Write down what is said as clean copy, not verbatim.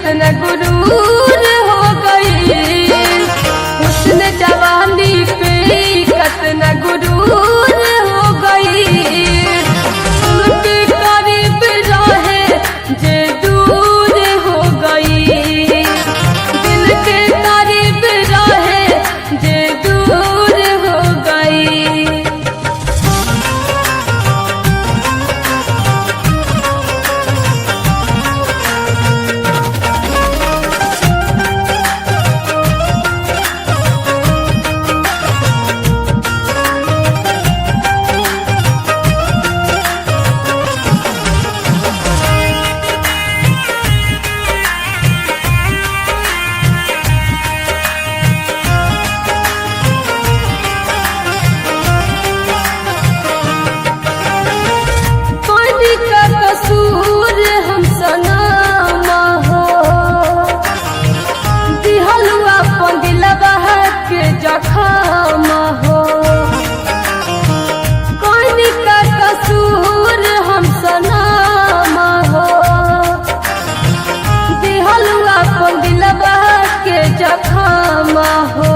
कितना गुरूर हो गई, हुस्न जवानी पे कितना गुरूर हो गई। उनके करीब रहे जे दूर हो गई, दिल के करीब रहे जे दूर हो गई। कसूर हम सनामा हो, दिहलुआ पंदिलबा के जखामा हो। कोई का कसूर हम सनामा हो, दिहलुआ पंदिलबा के जखामा हो।